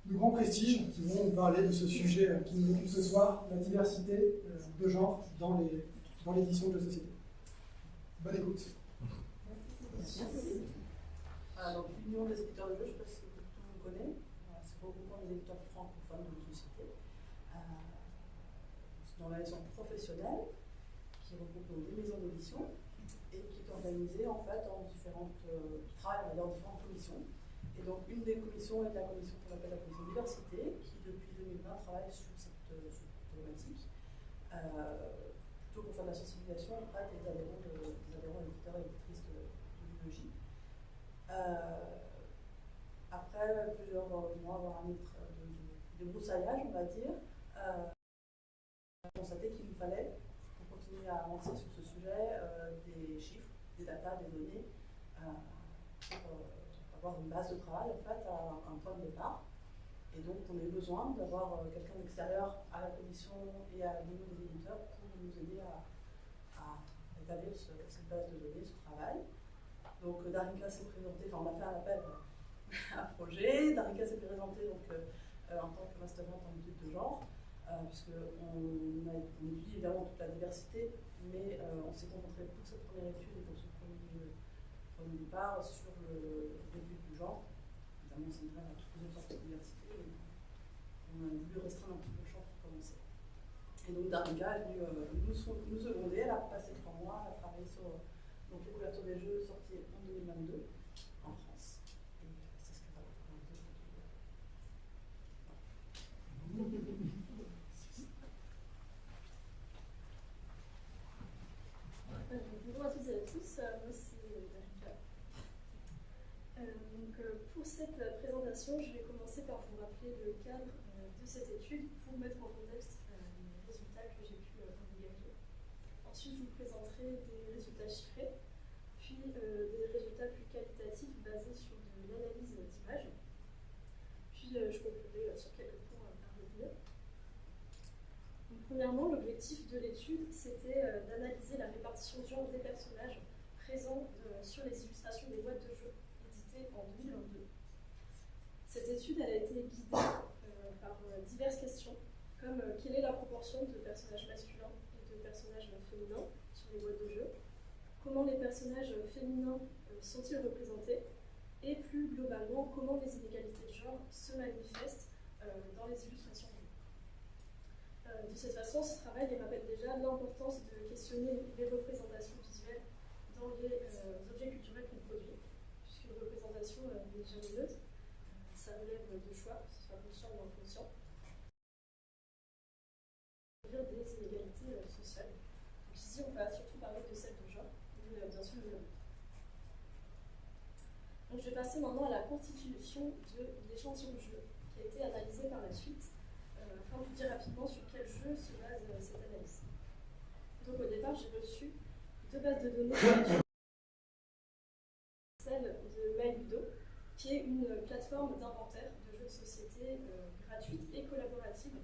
de grand prestige qui vont nous parler de ce sujet qui nous occupe ce soir, la diversité de genre dans l'édition de jeux société. Bonne écoute. Merci. Alors, l'Union des éditeurs de jeux, je ne sais pas si tout le monde connaît, c'est le regroupement des éditeurs francophones de jeux de société. Dans la version professionnelle, qui regroupe donc des maisons d'édition et qui est organisée en fait en différentes, qui travaille dans différentes commissions. Et donc une des commissions est la commission qu'on appelle la commission diversité, qui depuis 2020 travaille sur cette problématique, plutôt pour faire de la sensibilisation auprès des adhérents éditeurs et éditrices de biologie. Après plusieurs mois, voire années de broussaillage, on va dire, on a constaté qu'il nous fallait, pour continuer à avancer sur ce sujet, des chiffres, des datas, des données, pour avoir une base de travail, en fait, un point de départ. Et donc, on a eu besoin d'avoir quelqu'un d'extérieur à la commission et à niveau des éditeurs pour nous aider à établir cette base de données, ce travail. Donc, Darinka s'est présentée, enfin, on a fait un appel à projet. Darinka s'est présentée donc, en tant que masterante en études de genre, puisqu'on étudie évidemment toute la diversité, mais on s'est concentré pour cette première étude et pour ce premier départ sur l'étude du genre. Évidemment, on s'intéresse à toutes les autres sortes de diversité, mais on a voulu restreindre un petit peu le champ pour commencer. Et donc, Darinka est venue nous seconder, elle a passé 3 mois, elle a travaillé sur donc, les couvertures des jeux sortis en 2022 en France. Et c'est ce qu'elle va faire aujourd'hui. Bonjour à toutes et à tous, moi c'est Darinka. Pour cette présentation, je vais commencer par vous rappeler le cadre de cette étude pour mettre en contexte les résultats que j'ai pu en dégager. Ensuite, je vous présenterai des résultats chiffrés, puis des résultats plus qualitatifs basés sur de l'analyse d'images. Puis je conclurai sur quelques points à retenir. Premièrement, l'objectif de l'étude, c'était d'analyser la répartition de genre des personnages présents sur les illustrations des boîtes de jeux éditées en 2022. Cette étude elle a été guidée par diverses questions, comme quelle est la proportion de personnages masculins et de personnages féminins sur les boîtes de jeux, comment les personnages féminins sont-ils représentés, et plus globalement, comment les inégalités de genre se manifestent dans les illustrations. De cette façon, ce travail rappelle déjà l'importance de questionner les représentations visuelles dans les objets culturels qu'on produit, puisqu'une représentation n'est jamais neutre, ça relève de choix, que ce soit conscient ou inconscient. Des inégalités sociales. Donc ici, on va surtout parler de celles de genre, mais bien sûr, le nôtre. Donc je vais passer maintenant à la constitution de l'échantillon de jeu, qui a été analysé par la suite, afin de vous dire rapidement sur quel jeu se base cette analyse. Donc au départ, j'ai reçu 2 bases de données, celle de MyLudo, qui est une plateforme d'inventaire de jeux de société gratuite et collaborative,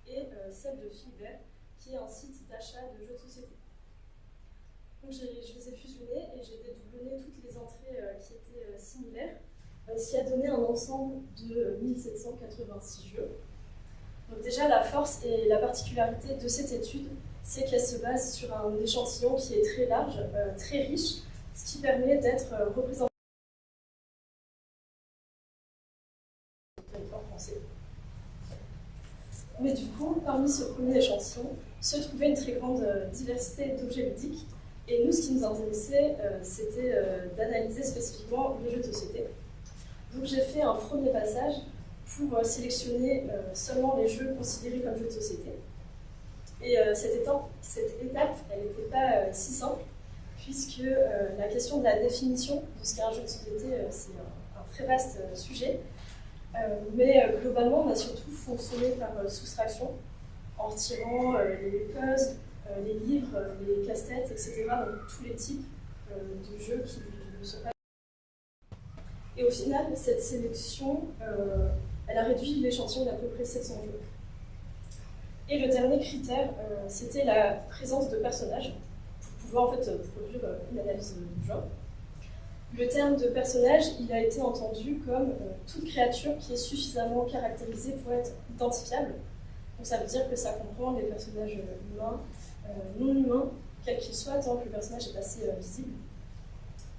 et celle de Philibert, qui est un site d'achat de jeux de société. Donc je les ai fusionnés et j'ai dédoublonné toutes les entrées qui étaient similaires, ce qui a donné un ensemble de 1786 jeux. Donc déjà, la force et la particularité de cette étude, c'est qu'elle se base sur un échantillon qui est très large, très riche, ce qui permet d'être représenté sur le territoire français. Mais du coup, parmi ce premier échantillon, se trouvait une très grande diversité d'objets ludiques. Et nous, ce qui nous intéressait, c'était d'analyser spécifiquement les jeux de société. Donc j'ai fait un premier passage pour sélectionner seulement les jeux considérés comme jeux de société. Et cette étape, elle n'était pas si simple, puisque la question de la définition de ce qu'est un jeu de société, c'est un très vaste sujet. Mais globalement, on a surtout fonctionné par soustraction, en retirant les puzzles, les livres, les casse-têtes, etc., donc tous les types de jeux qui ne sont pas. Et au final, cette sélection, elle a réduit l'échantillon d'à peu près 700 jeux. Et le dernier critère, c'était la présence de personnages, pour pouvoir en fait produire une analyse du genre. Le terme de personnage, il a été entendu comme toute créature qui est suffisamment caractérisée pour être identifiable. Donc ça veut dire que ça comprend les personnages humains, non humains, quels qu'ils soient, tant que le personnage est assez visible.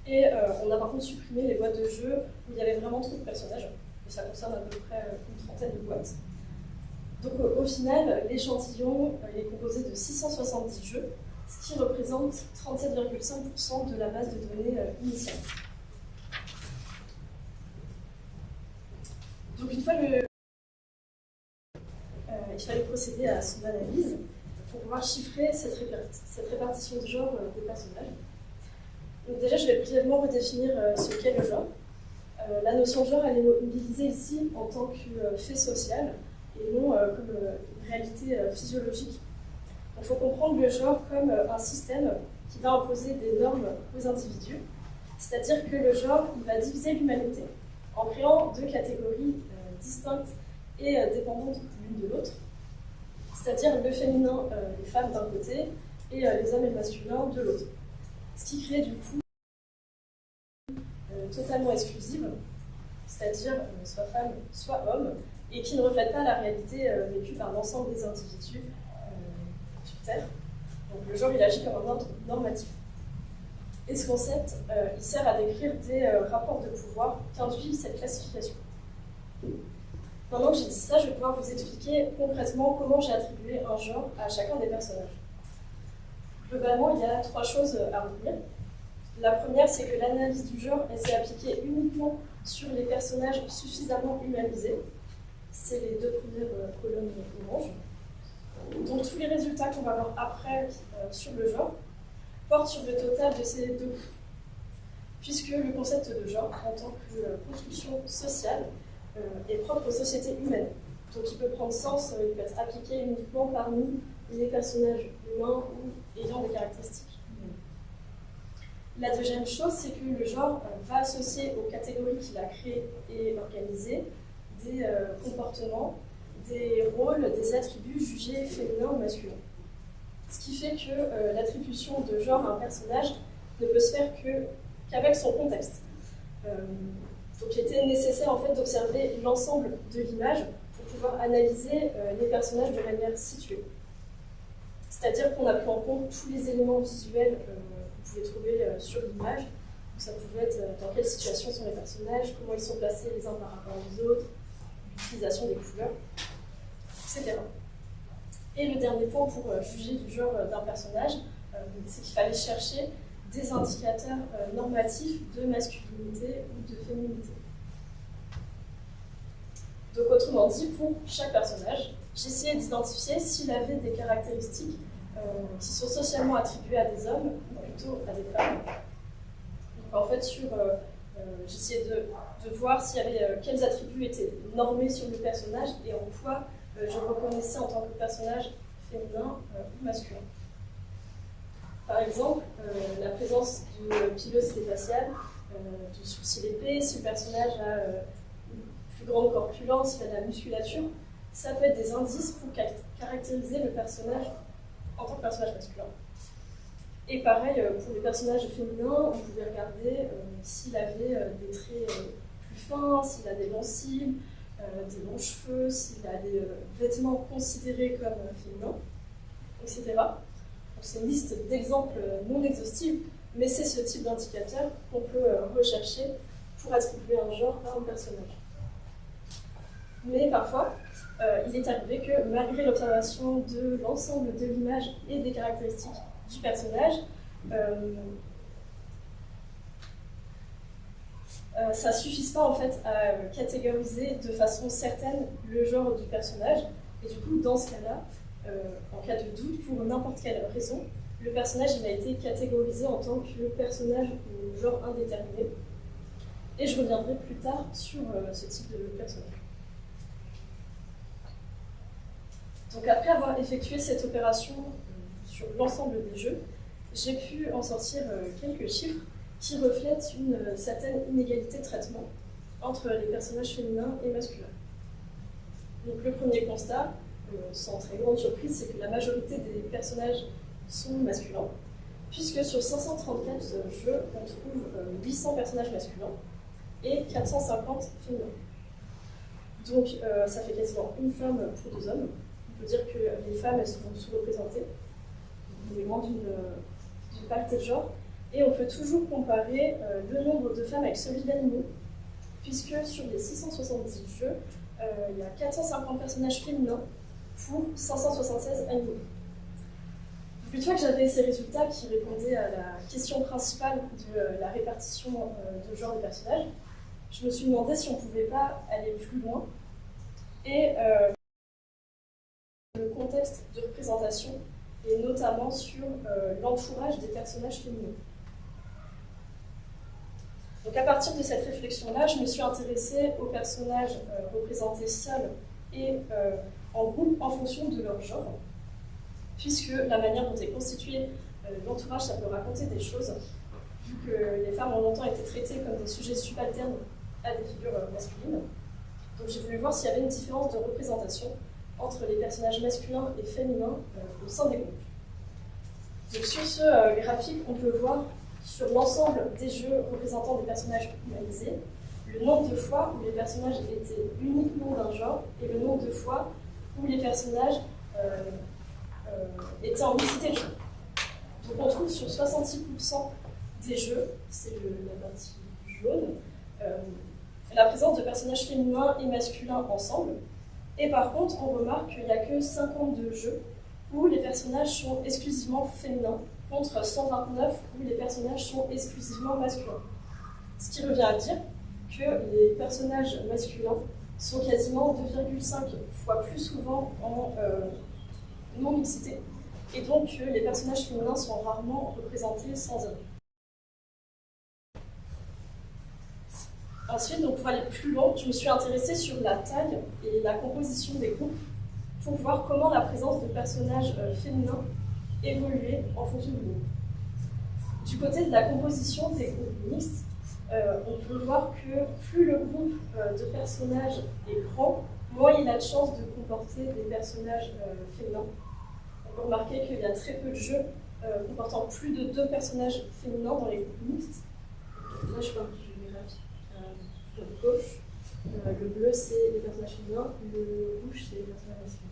Et on a par contre supprimé les boîtes de jeu où il y avait vraiment trop de personnages, et ça concerne à peu près une trentaine de boîtes. Donc au final, l'échantillon est composé de 670 jeux, ce qui représente 37,5% de la base de données initiale. Donc une fois il fallait procéder à son analyse pour pouvoir chiffrer cette répartition de genre des personnages. Donc déjà, je vais brièvement redéfinir ce qu'est le genre. La notion de genre, elle est mobilisée ici en tant que fait social et non comme une réalité physiologique. Il faut comprendre le genre comme un système qui va imposer des normes aux individus, c'est-à-dire que le genre il va diviser l'humanité en créant deux catégories distinctes et dépendantes l'une de l'autre, c'est-à-dire le féminin, les femmes d'un côté, et les hommes et le masculin de l'autre. Ce qui crée du coup totalement exclusive, c'est-à-dire soit femme, soit homme, et qui ne reflète pas la réalité vécue par l'ensemble des individus sur Terre. Donc le genre, il agit comme un ordre normatif. Et ce concept, il sert à décrire des rapports de pouvoir qu'induit cette classification. Maintenant que j'ai dit ça, je vais pouvoir vous expliquer concrètement comment j'ai attribué un genre à chacun des personnages. Globalement, il y a trois choses à retenir. La première, c'est que l'analyse du genre, elle s'est appliquée uniquement sur les personnages suffisamment humanisés. C'est les deux premières colonnes oranges. Donc tous les résultats qu'on va voir après sur le genre portent sur le total de ces deux groupes. Puisque le concept de genre, en tant que construction sociale, est propre aux sociétés humaines. Donc il peut prendre sens, il peut être appliqué uniquement parmi les personnages humains ou ayant des caractéristiques humaines. La deuxième chose, c'est que le genre va associer aux catégories qu'il a créées et organisées des comportements, des rôles, des attributs jugés féminins ou masculins. Ce qui fait que l'attribution de genre à un personnage ne peut se faire qu'avec son contexte. Donc il était nécessaire en fait d'observer l'ensemble de l'image pour pouvoir analyser les personnages de manière située. C'est-à-dire qu'on a pris en compte tous les éléments visuels qu'on pouvait trouver sur l'image. Donc ça pouvait être dans quelle situation sont les personnages, comment ils sont placés les uns par rapport aux autres, l'utilisation des couleurs, etc. Et le dernier point pour juger du genre d'un personnage, c'est qu'il fallait chercher des indicateurs normatifs de masculinité ou de féminité. Donc autrement dit, pour chaque personnage, j'essayais d'identifier s'il avait des caractéristiques qui sont socialement attribuées à des hommes ou plutôt à des femmes. Donc en fait, j'essayais de voir s'il y avait quels attributs étaient normés sur le personnage et en quoi je le reconnaissais en tant que personnage féminin ou masculin. Par exemple, la présence de pilosité faciale, de sourcils épais, si le personnage a une plus grande corpulence, s'il a de la musculature, ça peut être des indices pour caractériser le personnage en tant que personnage masculin. Et pareil, pour les personnages féminins, on pouvait regarder s'il avait des traits plus fins, s'il a des longs cils, des longs cheveux, s'il a des vêtements considérés comme féminins, etc. C'est une liste d'exemples non exhaustifs, mais c'est ce type d'indicateur qu'on peut rechercher pour attribuer un genre à un personnage. Mais parfois, il est arrivé que malgré l'observation de l'ensemble de l'image et des caractéristiques du personnage, ça ne suffise pas en fait à catégoriser de façon certaine le genre du personnage. Et du coup, dans ce cas-là, en cas de doute, pour n'importe quelle raison, le personnage il a été catégorisé en tant que personnage ou genre indéterminé. Et je reviendrai plus tard sur ce type de personnage. Donc après avoir effectué cette opération sur l'ensemble des jeux, j'ai pu en sortir quelques chiffres qui reflètent une certaine inégalité de traitement entre les personnages féminins et masculins. Donc le premier constat, sans très grande surprise, c'est que la majorité des personnages sont masculins. puisque sur 534 jeux, on trouve 800 personnages masculins et 450 féminins. Donc ça fait quasiment une femme pour 2 hommes. On peut dire que les femmes, elles sont sous-représentées. On est loin d'une parité de genre. Et on peut toujours comparer le nombre de femmes avec celui d'animaux, puisque sur les 670 jeux, il y a 450 personnages féminins pour 576 animaux. Donc, une fois que j'avais ces résultats qui répondaient à la question principale de la répartition de genre des personnages, je me suis demandé si on ne pouvait pas aller plus loin et le contexte de représentation, et notamment sur l'entourage des personnages féminins. Donc à partir de cette réflexion-là, je me suis intéressée aux personnages représentés seuls et en groupe en fonction de leur genre, puisque la manière dont est constitué l'entourage, ça peut raconter des choses, vu que les femmes ont longtemps été traitées comme des sujets subalternes à des figures masculines. Donc j'ai voulu voir s'il y avait une différence de représentation entre les personnages masculins et féminins au sein des groupes. Donc sur ce graphique, on peut voir sur l'ensemble des jeux représentant des personnages humanisés, le nombre de fois où les personnages étaient uniquement d'un genre et le nombre de fois où les personnages étaient en mixité de genre. Donc on trouve sur 66% des jeux, c'est la partie jaune, la présence de personnages féminins et masculins ensemble. Et par contre, on remarque qu'il n'y a que 52 jeux où les personnages sont exclusivement féminins, contre 129 où les personnages sont exclusivement masculins. Ce qui revient à dire que les personnages masculins sont quasiment 2,5 fois plus souvent en non-mixité, et donc que les personnages féminins sont rarement représentés sans hommes. Ensuite, donc pour aller plus loin, je me suis intéressée sur la taille et la composition des groupes pour voir comment la présence de personnages féminins évoluait en fonction du groupe. Du côté de la composition des groupes mixtes, on peut voir que plus le groupe de personnages est grand, moins il a de chances de comporter des personnages féminins. On peut remarquer qu'il y a très peu de jeux comportant plus de 2 personnages féminins dans les groupes mixtes. Là, je parle du graphique à gauche. Le bleu, c'est les personnages féminins, le rouge, c'est les personnages masculins.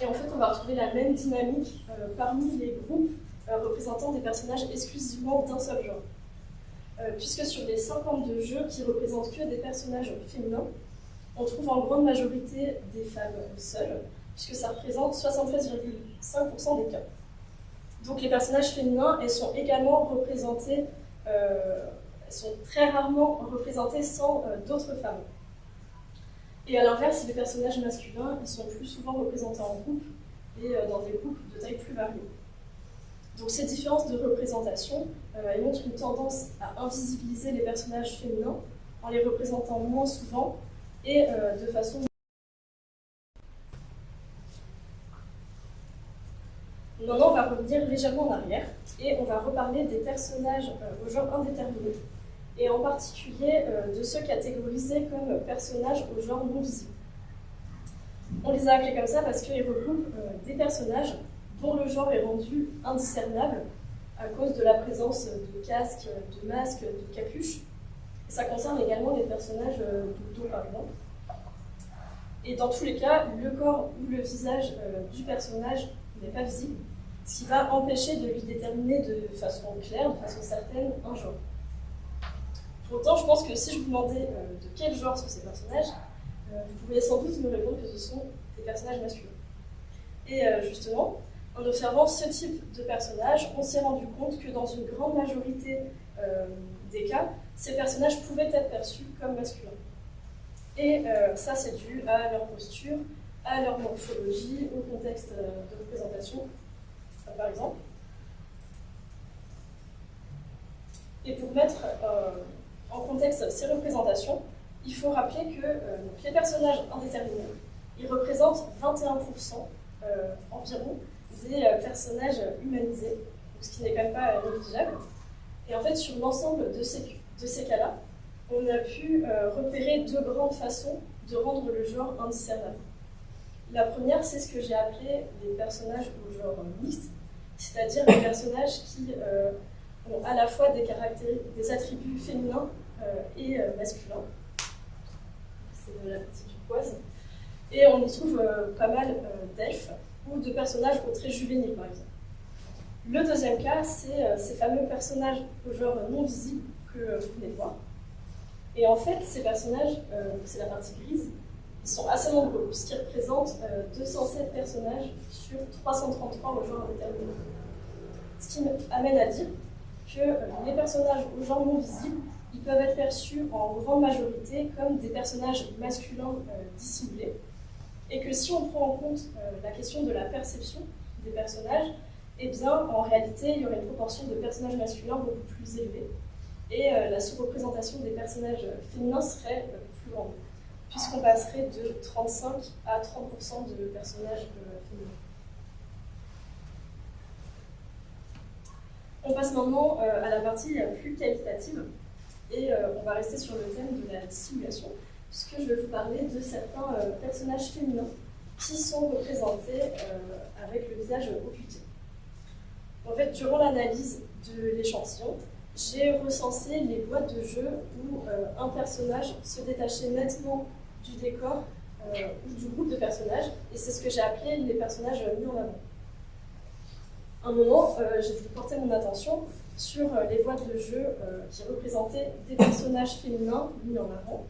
Et en fait, on va retrouver la même dynamique parmi les groupes représentant des personnages exclusivement d'un seul genre. Puisque sur les 52 jeux qui représentent que des personnages féminins, on trouve en grande majorité des femmes seules, puisque ça représente 73,5% des cas. Donc les personnages féminins, elles sont également représentées, elles sont très rarement représentées sans d'autres femmes. Et à l'inverse, les personnages masculins, ils sont plus souvent représentés en groupe et dans des groupes de taille plus variée. Donc ces différences de représentation, elles montrent une tendance à invisibiliser les personnages féminins en les représentant moins souvent et de façon... Maintenant, on va revenir légèrement en arrière et on va reparler des personnages au genre indéterminé, et en particulier de ceux catégorisés comme personnages au genre non visible. On les a appelés comme ça parce qu'ils regroupent des personnages dont le genre est rendu indiscernable à cause de la présence de casques, de masques, de capuches. Et ça concerne également les personnages de dos, par exemple. Et dans tous les cas, le corps ou le visage du personnage n'est pas visible, ce qui va empêcher de lui déterminer de façon claire, de façon certaine, un genre. Pour autant, je pense que si je vous demandais de quel genre sont ces personnages, vous pourriez sans doute me répondre que ce sont des personnages masculins. Et justement, en observant ce type de personnages, on s'est rendu compte que dans une grande majorité des cas, ces personnages pouvaient être perçus comme masculins. Et ça, c'est dû à leur posture, à leur morphologie, au contexte de représentation, par exemple. Et pour mettre en contexte ces représentations, il faut rappeler que les personnages indéterminés, ils représentent 21% environ des personnages humanisés, ce qui n'est quand même pas négligeable. Et en fait, sur l'ensemble de ces cas-là, on a pu repérer 2 grandes façons de rendre le genre indiscernable. La première, c'est ce que j'ai appelé les personnages au genre mixte, c'est-à-dire des personnages qui ont à la fois des attributs féminins et masculins. C'est de la petite turquoise. Et on y trouve pas mal d'elfes ou de personnages au trait juvénile, par exemple. Le deuxième cas, c'est ces fameux personnages au genre non visible que vous venez de voir. Et en fait, ces personnages, c'est la partie grise, ils sont assez nombreux, puisqu'ils représentent 207 personnages sur 333 au genre déterminé. Ce qui m'amène à dire que les personnages au genre non visible, ils peuvent être perçus en grande majorité comme des personnages masculins dissimulés, et que si on prend en compte la question de la perception des personnages, eh bien, en réalité, il y aurait une proportion de personnages masculins beaucoup plus élevée, et la sous-représentation des personnages féminins serait plus grande, puisqu'on passerait de 35 à 30% de personnages féminins. On passe maintenant à la partie plus qualitative, et on va rester sur le thème de la dissimulation, puisque je vais vous parler de certains personnages féminins qui sont représentés avec le visage occulté. En fait, durant l'analyse de l'échantillon, j'ai recensé les boîtes de jeu où un personnage se détachait nettement du décor ou du groupe de personnages, et c'est ce que j'ai appelé les personnages mis en avant. À un moment, j'ai voulu porter mon attention sur les boîtes de jeu qui représentaient des personnages féminins mis en avant,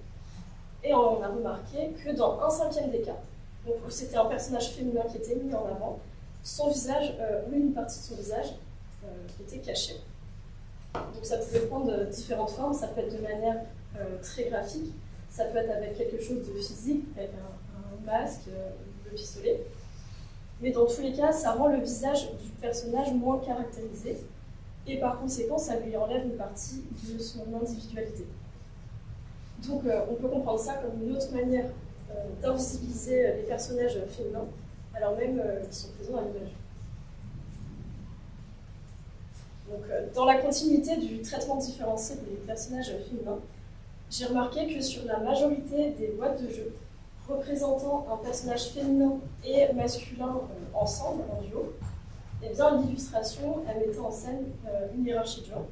et on a remarqué que dans 1/5 des cas, donc où c'était un personnage féminin qui était mis en avant, son visage, ou une partie de son visage, était cachée. Donc ça pouvait prendre différentes formes, ça peut être de manière très graphique, ça peut être avec quelque chose de physique, avec un masque, le pistolet. Mais dans tous les cas, ça rend le visage du personnage moins caractérisé, et par conséquent, ça lui enlève une partie de son individualité. Donc on peut comprendre ça comme une autre manière d'invisibiliser les personnages féminins, alors même qu'ils sont présents à l'image. Donc, dans la continuité du traitement différencié des personnages féminins, j'ai remarqué que sur la majorité des boîtes de jeu représentant un personnage féminin et masculin ensemble, en duo, eh bien, l'illustration elle mettait en scène une hiérarchie de genre.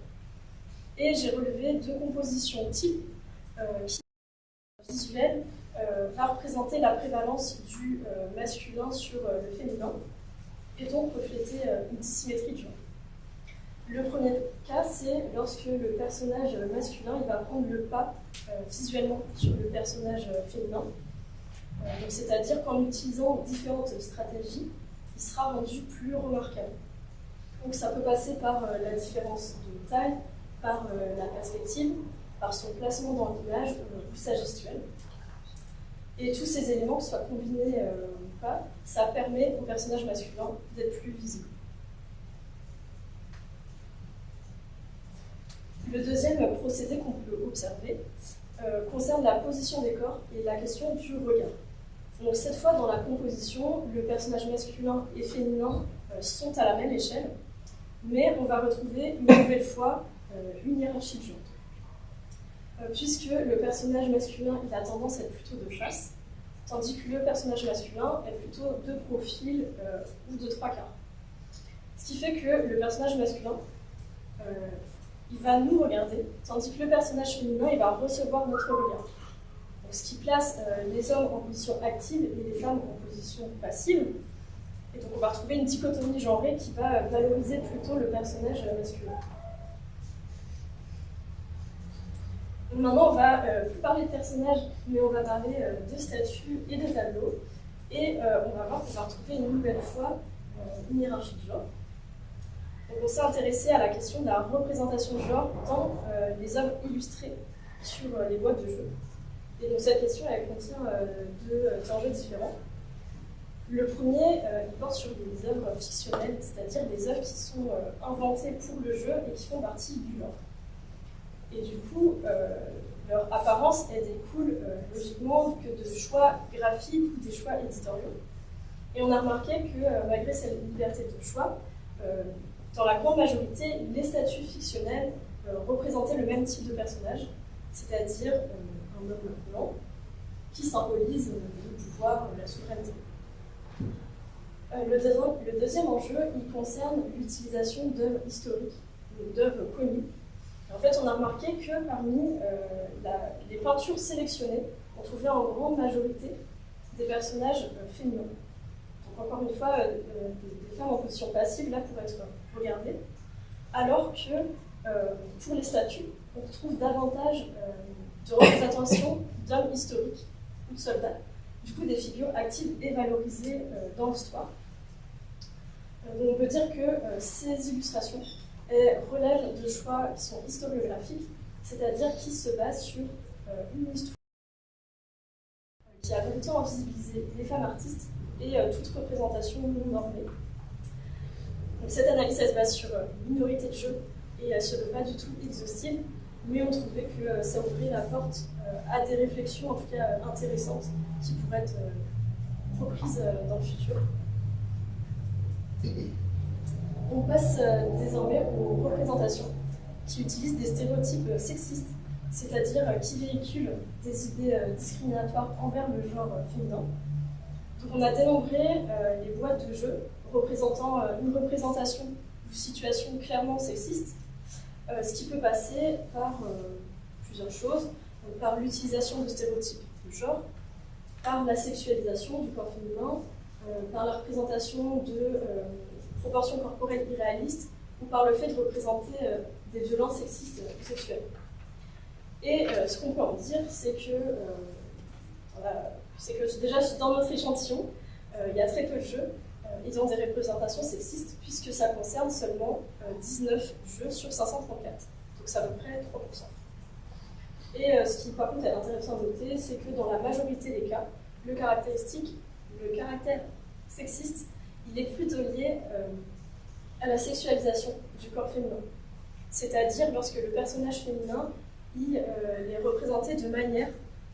Et j'ai relevé 2 compositions types qui, visuelle, va représenter la prévalence du masculin sur le féminin et donc refléter une dissymétrie de genre. Le premier cas, c'est lorsque le personnage masculin il va prendre le pas visuellement sur le personnage féminin. C'est-à-dire qu'en utilisant différentes stratégies, il sera rendu plus remarquable. Donc ça peut passer par la différence de taille, par la perspective, par son placement dans l'image ou sa gestuelle. Et tous ces éléments, que ce soit combinés ou pas, ça permet au personnage masculin d'être plus visible. Le deuxième procédé qu'on peut observer concerne la position des corps et la question du regard. Donc cette fois, dans la composition, le personnage masculin et féminin sont à la même échelle, mais on va retrouver une nouvelle fois une hiérarchie de genre. Puisque le personnage masculin il a tendance à être plutôt de face, tandis que le personnage masculin est plutôt de profil ou de 3/4. Ce qui fait que le personnage masculin il va nous regarder, tandis que le personnage féminin il va recevoir notre regard. Donc, ce qui place les hommes en position active et les femmes en position passive. Et donc on va retrouver une dichotomie genrée qui va valoriser plutôt le personnage masculin. Donc maintenant on va plus parler de personnages, mais on va parler de statues et de tableaux. Et on va voir qu'on va retrouver une nouvelle fois une hiérarchie de genre. Donc on s'est intéressé à la question de la représentation de genre dans les œuvres illustrées sur les boîtes de jeu. Et donc cette question elle contient 2 enjeux différents. Le premier, il porte sur des œuvres fictionnelles, c'est-à-dire des œuvres qui sont inventées pour le jeu et qui font partie du lore. Et du coup, leur apparence elle découle logiquement que de choix graphiques ou des choix éditoriaux. Et on a remarqué que malgré cette liberté de choix, dans la grande majorité, les statues fictionnelles représentaient le même type de personnage, c'est-à-dire un homme blanc qui symbolise le pouvoir, la souveraineté. Le deuxième enjeu, il concerne l'utilisation d'œuvres historiques, d'œuvres connues. En fait, on a remarqué que parmi les peintures sélectionnées, on trouvait en grande majorité des personnages féminins. Donc encore une fois, des femmes en position passive, là, pour être regardées, alors que pour les statues, on retrouve davantage de représentation d'hommes historiques ou de soldats, du coup des figures actives et valorisées dans l'histoire. Donc on peut dire que ces illustrations relèvent de choix qui sont historiographiques, c'est-à-dire qui se basent sur une histoire qui a longtemps visibilisé les femmes artistes et toute représentation non normée. Donc cette analyse elle se base sur une minorité de jeux et elle ne se veut pas du tout exhaustive, mais on trouvait que ça ouvrait la porte à des réflexions en tout cas intéressantes qui pourraient être reprises dans le futur. On passe désormais aux représentations qui utilisent des stéréotypes sexistes, c'est-à-dire qui véhiculent des idées discriminatoires envers le genre féminin. Donc on a dénombré les boîtes de jeu représentant une représentation ou situation clairement sexiste, ce qui peut passer par plusieurs choses, donc par l'utilisation de stéréotypes de genre, par la sexualisation du corps féminin, par la représentation de proportions corporelles irréalistes ou par le fait de représenter des violences sexistes ou sexuelles. Et ce qu'on peut en dire, c'est que déjà dans notre échantillon, il y a très peu de jeux. Ils ont des représentations sexistes puisque ça concerne seulement 19 jeux sur 534. Donc c'est à peu près 3%. Et ce qui par contre est intéressant à noter, c'est que dans la majorité des cas, le caractère sexiste, il est plutôt lié à la sexualisation du corps féminin. C'est-à-dire lorsque le personnage féminin il est représenté de manière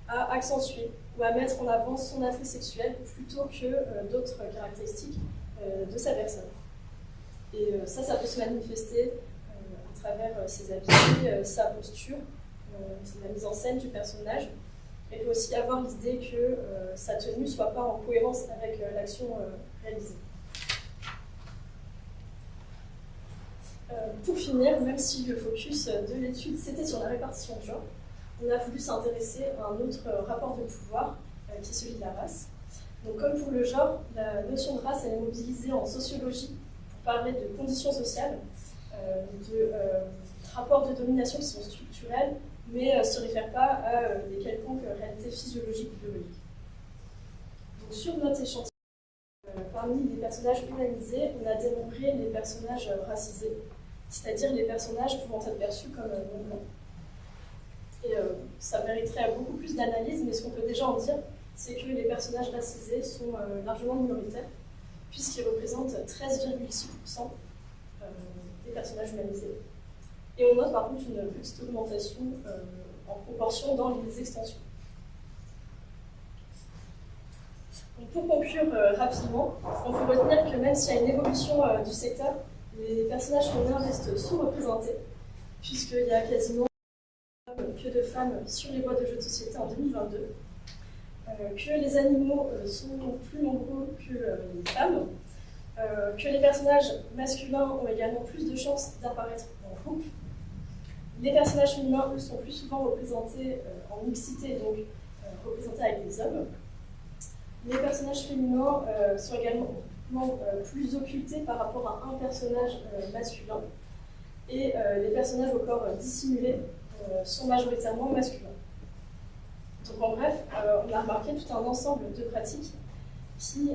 à accentuer ou à mettre en avant son attrait sexuel plutôt que d'autres caractéristiques de sa personne. Et ça peut se manifester à travers ses habits, sa posture, la mise en scène du personnage. Il peut aussi avoir l'idée que sa tenue ne soit pas en cohérence avec l'action réalisée. Pour finir, même si le focus de l'étude c'était sur la répartition de genre, on a voulu s'intéresser à un autre rapport de pouvoir, qui est celui de la race. Donc, comme pour le genre, la notion de race elle est mobilisée en sociologie pour parler de conditions sociales, de rapports de domination qui sont structurels, mais ne se réfèrent pas à des quelconques réalités physiologiques ou biologiques. Donc, sur notre échantillon, parmi les personnages humanisés, on a dénombré les personnages racisés, c'est-à-dire les personnages pouvant être perçus comme non blancs. Et ça mériterait beaucoup plus d'analyse, mais ce qu'on peut déjà en dire, c'est que les personnages racisés sont largement minoritaires, puisqu'ils représentent 13,6% des personnages humanisés. Et on note par contre une petite augmentation en proportion dans les extensions. Donc pour conclure rapidement, on peut retenir que même s'il y a une évolution du secteur, les personnages féminins restent sous-représentés, puisqu'il y a quasiment que de femmes sur les boîtes de jeux de société en 2022, que les animaux sont plus nombreux que les femmes, que les personnages masculins ont également plus de chances d'apparaître en groupe. Les personnages féminins, eux, sont plus souvent représentés en mixité, donc représentés avec des hommes. Les personnages féminins sont également plus occultés par rapport à un personnage masculin. Et les personnages au corps dissimulé sont majoritairement masculins. Donc en bref, on a remarqué tout un ensemble de pratiques qui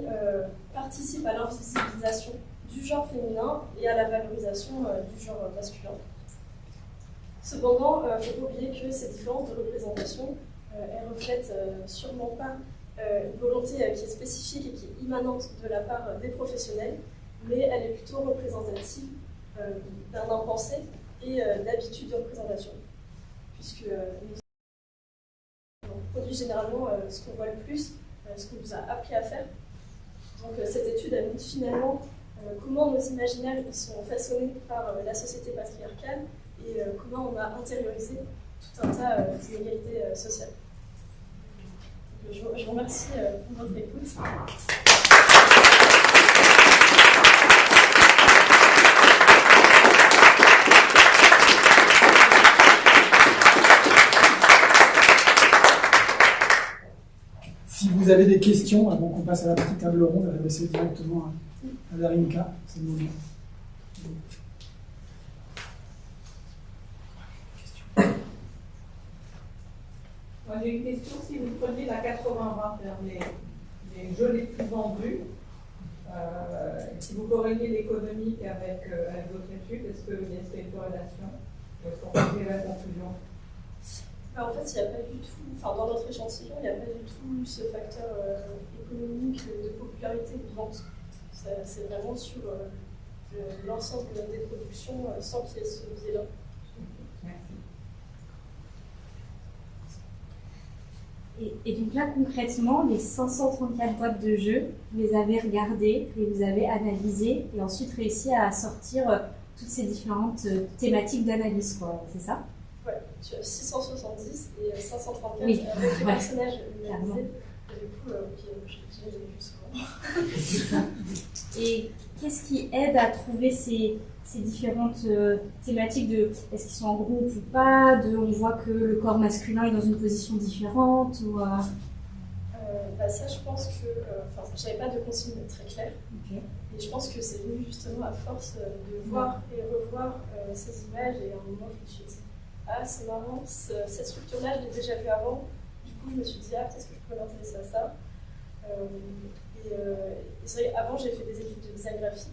participent à l'invisibilisation du genre féminin et à la valorisation du genre masculin. Cependant, il ne faut pas oublier que ces différences de représentation, elles reflètent sûrement pas une volonté qui est spécifique et qui est immanente de la part des professionnels, mais elle est plutôt représentative d'un impensé et d'habitude de représentation, puisque on produit généralement ce qu'on voit le plus, ce qu'on nous a appris à faire. Donc cette étude elle montre finalement comment nos imaginaires ils sont façonnés par la société patriarcale et comment on a intériorisé tout un tas d'inégalités sociales. Je vous remercie pour votre écoute. Si vous avez des questions, avant qu'on passe à la petite table ronde, adressez directement à Darinka, c'est le moment. Moi j'ai une question, si vous preniez la 80-20, les jeux les plus vendus, si vous corrélez l'économique avec votre étude, est-ce qu'il y a une corrélation? Est-ce qu'on peut tirer la conclusion? En fait, il n'y a pas du tout, enfin dans notre échantillon, il n'y a pas du tout ce facteur économique de popularité de vente. C'est vraiment sur l'ensemble des productions sans qu'il y ait ce biais-là. Et donc là, concrètement, les 534 boîtes de jeux, vous les avez regardées et vous avez analysées et ensuite réussi à sortir toutes ces différentes thématiques d'analyse, quoi, c'est ça? Ouais, tu as 670 et 534 oui. avec les ouais. personnages analysés. Et du coup, j'ai vu souvent. Et qu'est-ce qui aide à trouver ces différentes thématiques de est-ce qu'ils sont en groupe ou pas, on voit que le corps masculin est dans une position différente ou ça, je pense que j'avais pas de consigne très claire. Okay. Et je pense que c'est venu justement à force de voir et revoir ces images. Et à un moment, je me suis dit, ah, c'est marrant, cette structure-là, je l'ai déjà vue avant. Du coup, je me suis dit, ah, peut-être que je pourrais m'intéresser à ça. Et c'est vrai, avant, j'ai fait des études de design graphique.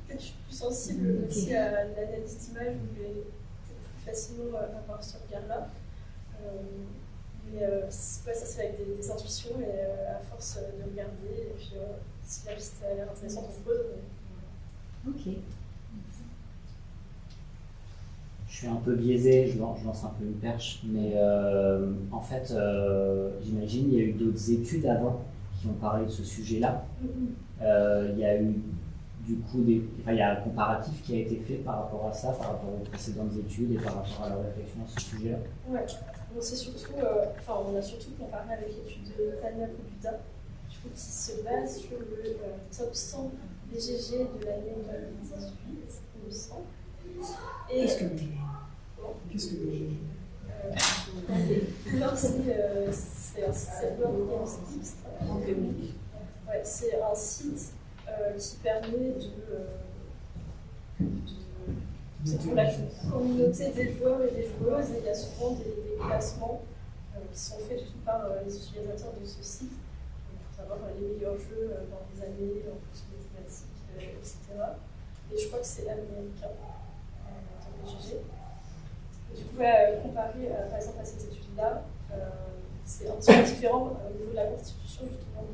Peut-être que je suis plus sensible aussi à l'analyse d'image, où je vais plus facilement avoir ce regard-là. Ça, c'est avec des intuitions et à force de regarder. Et puis, si la liste a l'air intéressante, on se pose. Ok. Je suis un peu biaisé, je lance un peu une perche, mais en fait, j'imagine il y a eu d'autres études avant qui ont parlé de ce sujet-là. Il y a eu du coup il y a un comparatif qui a été fait par rapport à ça, par rapport aux précédentes études et par rapport à la réflexion à ce sujet-là. Ouais, donc c'est surtout, on a surtout comparé avec l'étude de Tania Kobuta, du coup, qui se base sur le top 100 BGG de l'année 2018, il me semble. Qu'est-ce que BGG? Qu'est-ce que BGG? C'est un site qui permet c'est pour la communauté des joueurs et des joueuses, et il y a souvent des classements qui sont faits par les utilisateurs de ce site pour savoir les meilleurs jeux dans les années, en fonction des thématiques, etc. Et je crois que c'est américain dans BGG. Tu pouvais comparer par exemple à cette étude-là, c'est un petit peu différent au niveau de la constitution justement de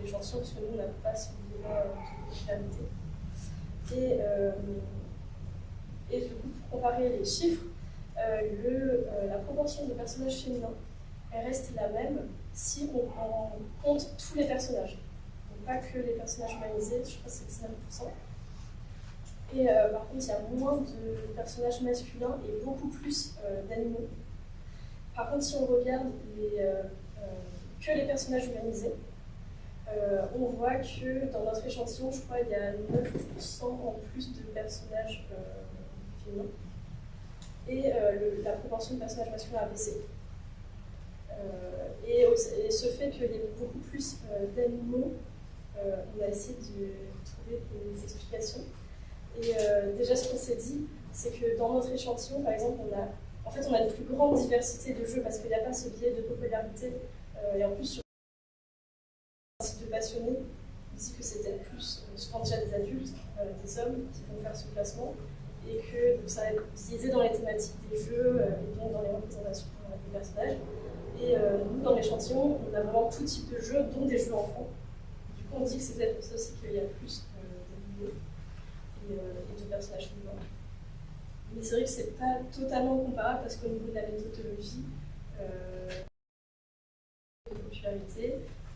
l'échantillon, parce que nous on n'a pas ce niveau-là de popularité. Et du coup, pour comparer les chiffres, la proportion de personnages féminins elle reste la même si on compte tous les personnages. Donc pas que les personnages humanisés, je crois que c'est 19%. Et par contre, il y a moins de personnages masculins et beaucoup plus d'animaux. Par contre, si on regarde que les personnages humanisés, on voit que dans notre échantillon, je crois, il y a 9% en plus de personnages féminins. Et la proportion de personnages masculins a baissé. Et ce fait qu'il y ait beaucoup plus d'animaux, on a essayé de trouver des explications. Et déjà, ce qu'on s'est dit, c'est que dans notre échantillon, par exemple, on a une plus grande diversité de jeux parce qu'il n'y a pas ce biais de popularité. Et en plus, sur un site de passionnés, on dit que c'était plus souvent déjà des adultes, des hommes qui vont faire ce classement, et que donc, ça va être utilisé dans les thématiques des jeux et donc dans les représentations des personnages. Et nous, dans l'échantillon, on a vraiment tout type de jeux, dont des jeux enfants. Du coup, on dit que c'est peut-être pour ça aussi qu'il y a plus d'animaux et de personnages féminins. Mais c'est vrai que c'est pas totalement comparable parce qu'au niveau de la méthodologie, de popularité,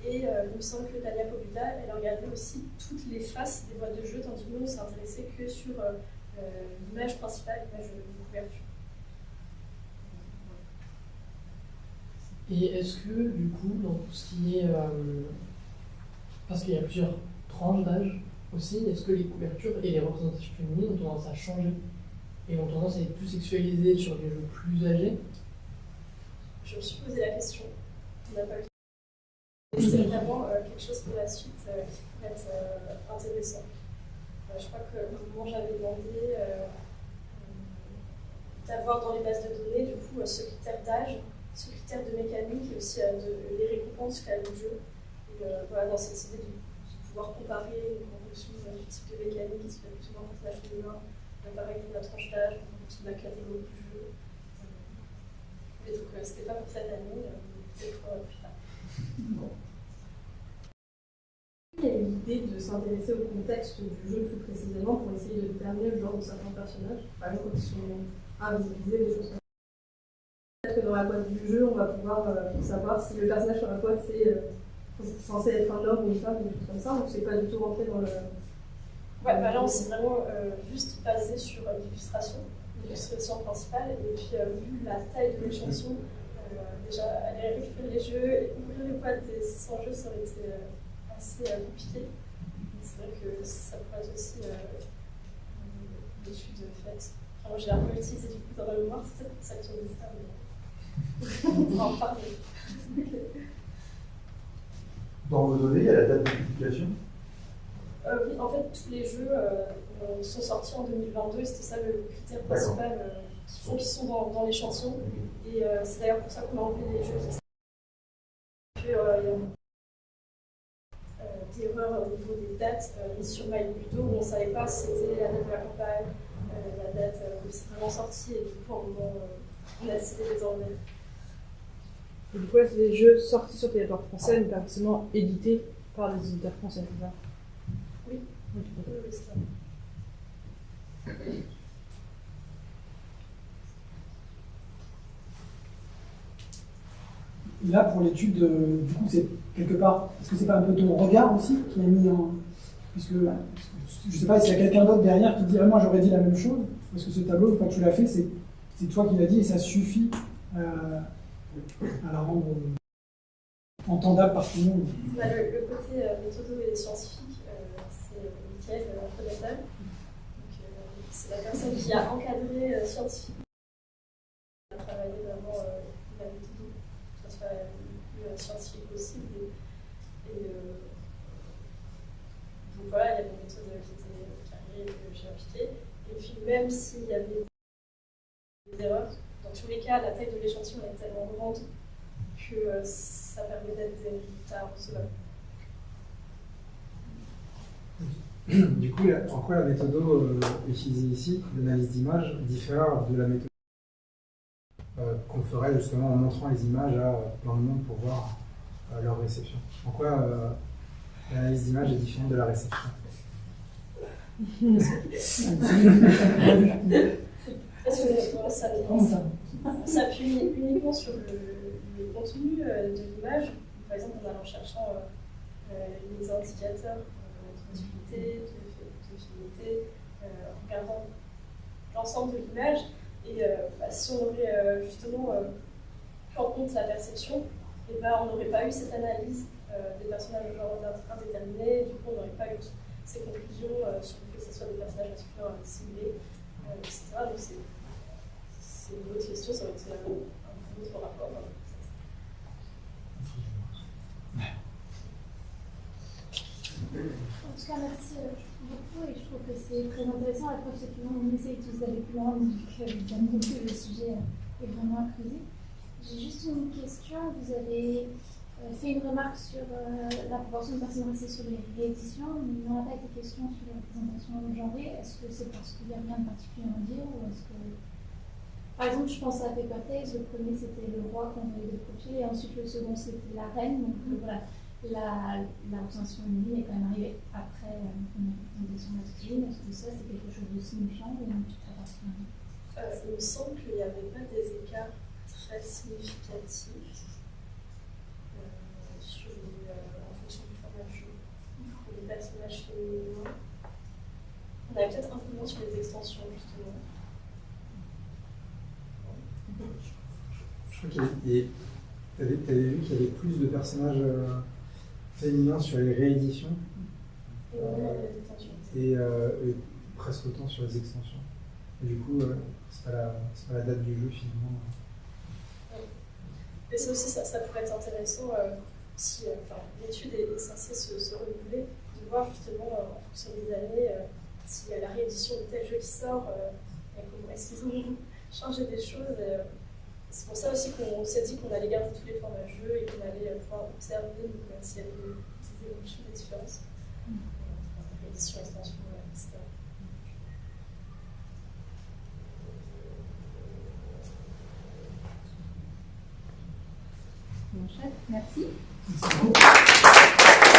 et il me semble que Tania Kobuta, elle a regardé aussi toutes les faces des boîtes de jeux, tandis que nous, on s'est intéressé que sur l'image principale, l'image de couverture. Et est-ce que, du coup, dans tout ce qui est... parce qu'il y a plusieurs tranches d'âge aussi, est-ce que les couvertures et les représentations féminines ont tendance à changer et ont tendance à être plus sexualisées sur les jeux plus âgés? Je me suis posé la question. On n'a pas eu Et c'est vraiment quelque chose pour la suite qui pourrait être intéressant. Je crois que moment j'avais demandé d'avoir dans les bases de données du coup ce critère d'âge, ce critère de mécanique et aussi les récompenses qu'a le jeu. Et voilà, dans cette idée de pouvoir comparer en fonction du type de mécanique, est-ce qu'il y a plutôt un personnage féminin, pareil pour la tranche d'âge, en fonction de la catégorie du jeu. Et donc c'était pas pour cette année, peut-être plus tard. Il y a eu l'idée de s'intéresser au contexte du jeu plus précisément pour essayer de déterminer le genre de certains personnages, par exemple quand ils sont invisibilisés, des choses comme ça. Peut-être que dans la boîte du jeu, on va pouvoir savoir si le personnage sur la boîte c'est censé être un homme ou une femme ou des choses comme ça, ou c'est pas du tout rentré dans le. Ouais, bah là on s'est vraiment juste basé sur l'illustration principale, et puis vu la taille de l'échantillon, déjà aller récupérer les jeux et ouvrir les boîtes des 600 jeux, ça aurait été assez compliqué. C'est vrai que ça pourrait être aussi une étude faite. Enfin, moi j'ai un peu utilisé du coup dans ma mémoire, c'est peut-être pour ça que j'ai dit ça, mais on va en parler. Dans vos données, il y a la date de publication? Oui, en fait, tous les jeux sont sortis en 2022, et c'était ça le critère principal qui sont dans l'échantillon. Et c'est d'ailleurs pour ça qu'on a enlevé les jeux. Il y a d'erreurs au niveau des dates mises sur MyLudo où on ne savait pas si c'était la date de la campagne, la date où c'est vraiment sorti, et du coup, on a décidé de les enlever. Et du coup, là, c'est des jeux sortis sur territoire français, mais pas forcément édités par des éditeurs français, c'est ça? Oui, c'est ça. Là, pour l'étude, du coup, c'est quelque part, est-ce que c'est pas un peu ton regard aussi qui a mis en. Puisque je sais pas s'il y a quelqu'un d'autre derrière qui dit moi j'aurais dit la même chose, parce que ce tableau, quand tu l'as fait, c'est toi qui l'as dit et ça suffit à la rendre entendable par tout le monde. Bah, le côté méthodo et scientifique, c'est Mickaël Fredettal. C'est la personne qui a encadré scientifiquement. Il a travaillé vraiment la méthode, que ce soit le plus scientifique possible. Donc voilà, il y avait une méthode qui arrivait, que j'ai appliquée. Et puis même s'il y avait des erreurs, dans tous les cas, la taille de l'échantillon est tellement grande que ça permet d'être des résultats recevables. Du coup, en quoi la méthode utilisée ici, l'analyse d'image, diffère de la méthode qu'on ferait justement en montrant les images à plein de monde pour voir leur réception? En quoi l'analyse d'image est différente de la réception? On s'appuie uniquement sur le contenu de l'image, par exemple en allant cherchant les indicateurs d'utilité, de finalité, en regardant l'ensemble de l'image. Et si on aurait justement pris en compte la perception, et on n'aurait pas eu cette analyse des personnages de genre indéterminé, du coup on n'aurait pas eu ces conclusions sur le fait que ce soit des personnages masculins simulés, etc. Donc c'est une autre question, ça aurait été un autre rapport. En tout cas, merci beaucoup, et je trouve que c'est très intéressant. La preuve, c'est que nous, on essaye tous d'aller plus loin, donc bien compris, le sujet est vraiment inclusif. J'ai juste une question. Vous avez fait une remarque sur la proportion de personnes restées sur les rééditions, mais il n'y en a pas été question sur la représentation genrée. Est-ce que c'est parce qu'il n'y a rien de particulier à dire, ou est-ce que... Par exemple, je pense à Paper Tales, le premier c'était le roi qu'on avait de profil, et ensuite le second c'était la reine, donc voilà. La représentation féminine est quand même arrivée après une représentation masculine. Est-ce que ça, c'est quelque chose de signifiant ou très particulier? Il me semble qu'il n'y avait pas des écarts très significatifs en fonction du format de jeu. Pour les personnages féminins, on avait peut-être un peu moins sur les extensions, justement. Je crois qu'il t'avais vu qu'il y avait plus de personnages féminins sur les rééditions et presque autant sur les extensions. Et du coup, c'est pas la date du jeu finalement. Mais ça aussi, ça pourrait être intéressant si l'étude est censée se renouveler, de voir justement en fonction des années s'il y a la réédition de tel jeu qui sort, et comment est-ce qu'ils ont changé des choses. C'est pour ça aussi qu'on s'est dit qu'on allait garder tous les formats jeux et qu'on allait pouvoir observer s'il y avait des évolutions, des différences. Réédition, extension, etc. Bon, chef, merci. Merci beaucoup.